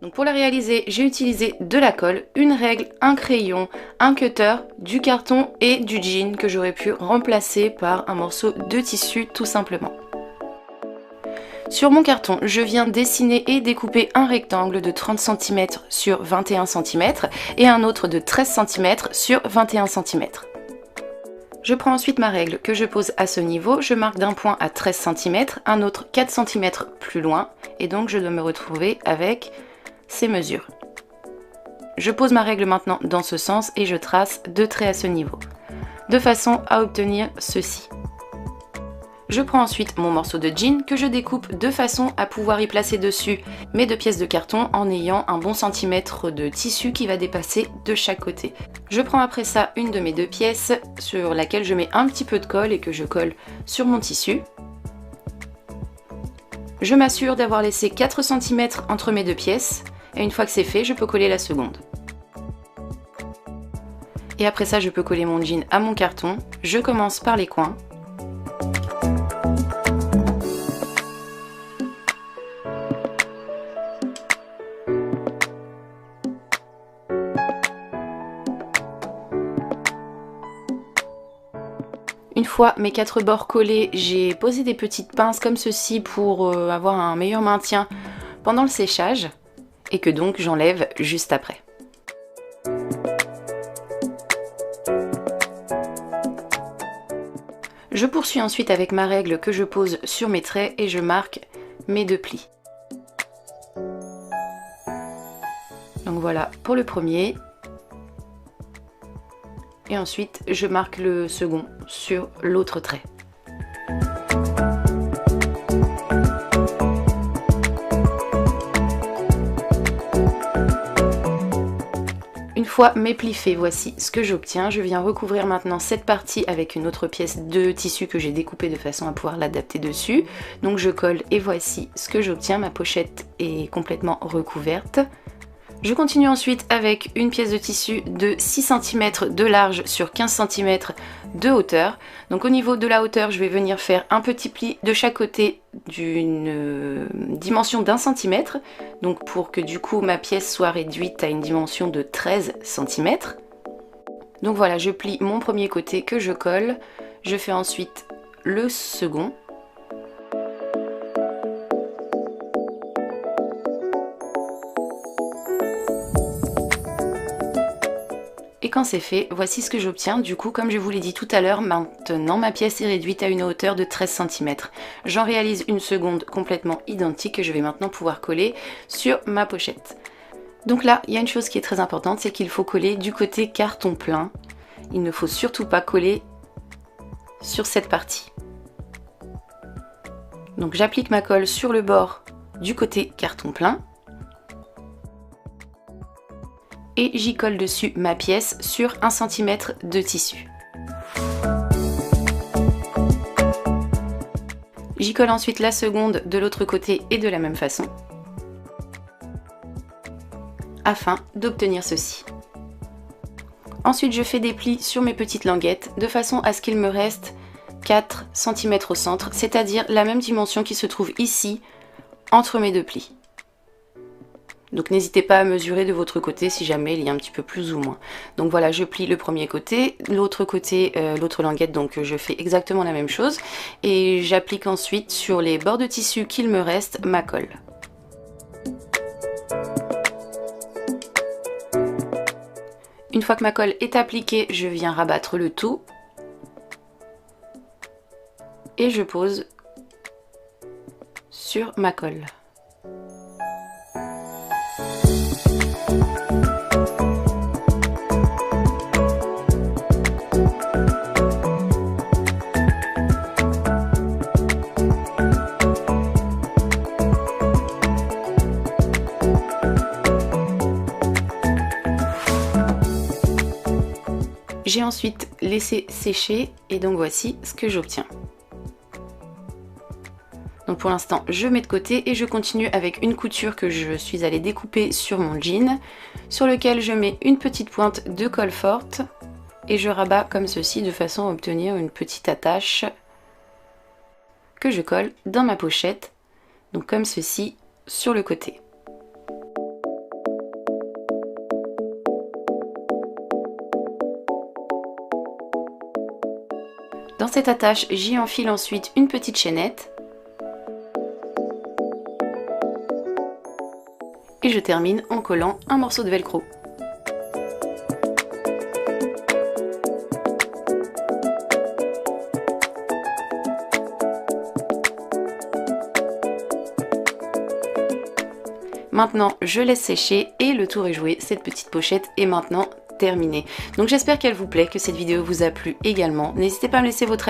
Donc pour la réaliser, j'ai utilisé de la colle, une règle, un crayon, un cutter, du carton et du jean que j'aurais pu remplacer par un morceau de tissu tout simplement. Sur mon carton, je viens dessiner et découper un rectangle de 30 cm sur 21 cm et un autre de 13 cm sur 21 cm. Je prends ensuite ma règle que je pose à ce niveau, je marque d'un point à 13 cm, un autre 4 cm plus loin et donc je dois me retrouver avec ces mesures. Je pose ma règle maintenant dans ce sens et je trace 2 traits à ce niveau, de façon à obtenir ceci. Je prends ensuite mon morceau de jean que je découpe de façon à pouvoir y placer dessus mes 2 pièces de carton en ayant un bon centimètre de tissu qui va dépasser de chaque côté. Je prends après ça une de mes 2 pièces sur laquelle je mets un petit peu de colle et que je colle sur mon tissu. Je m'assure d'avoir laissé 4 cm entre mes 2 pièces et une fois que c'est fait, je peux coller la seconde. Et après ça, je peux coller mon jean à mon carton. Je commence par les coins. Une fois mes 4 bords collés, j'ai posé des petites pinces comme ceci pour avoir un meilleur maintien pendant le séchage et que donc j'enlève juste après. Je poursuis ensuite avec ma règle que je pose sur mes traits et je marque mes 2 plis. Donc voilà pour le premier. Et ensuite je marque le second sur l'autre trait. Une fois mes plis faits, voici ce que j'obtiens. Je viens recouvrir maintenant cette partie avec une autre pièce de tissu que j'ai découpée de façon à pouvoir l'adapter dessus. Donc je colle et voici ce que j'obtiens. Ma pochette est complètement recouverte. Je continue ensuite avec une pièce de tissu de 6 cm de large sur 15 cm de hauteur. Donc au niveau de la hauteur, je vais venir faire un petit pli de chaque côté d'une dimension d'1 cm. Donc pour que du coup ma pièce soit réduite à une dimension de 13 cm. Donc voilà, je plie mon premier côté que je colle. Je fais ensuite le second. Et quand c'est fait, voici ce que j'obtiens. Du coup, comme je vous l'ai dit tout à l'heure, maintenant ma pièce est réduite à une hauteur de 13 cm. J'en réalise une seconde complètement identique que je vais maintenant pouvoir coller sur ma pochette. Donc là, il y a une chose qui est très importante, c'est qu'il faut coller du côté carton plein. Il ne faut surtout pas coller sur cette partie. Donc j'applique ma colle sur le bord du côté carton plein. Et j'y colle dessus ma pièce sur 1 cm de tissu. J'y colle ensuite la seconde de l'autre côté et de la même façon, afin d'obtenir ceci. Ensuite je fais des plis sur mes petites languettes de façon à ce qu'il me reste 4 cm au centre, c'est-à-dire la même dimension qui se trouve ici entre mes 2 plis. Donc n'hésitez pas à mesurer de votre côté si jamais il y a un petit peu plus ou moins. Donc voilà, je plie le premier côté, l'autre côté, l'autre languette, donc je fais exactement la même chose. Et j'applique ensuite sur les bords de tissu qu'il me reste ma colle. Une fois que ma colle est appliquée, je viens rabattre le tout. Et je pose sur ma colle. J'ai ensuite laissé sécher et donc voici ce que j'obtiens. Donc pour l'instant je mets de côté et je continue avec une couture que je suis allée découper sur mon jean, sur lequel je mets une petite pointe de colle forte et je rabats comme ceci de façon à obtenir une petite attache que je colle dans ma pochette, donc comme ceci sur le côté. Dans cette attache, j'y enfile ensuite une petite chaînette. Et je termine en collant un morceau de velcro. Maintenant, je laisse sécher et le tour est joué. Cette petite pochette est maintenant terminée. Donc j'espère qu'elle vous plaît, que cette vidéo vous a plu également. N'hésitez pas à me laisser votre avis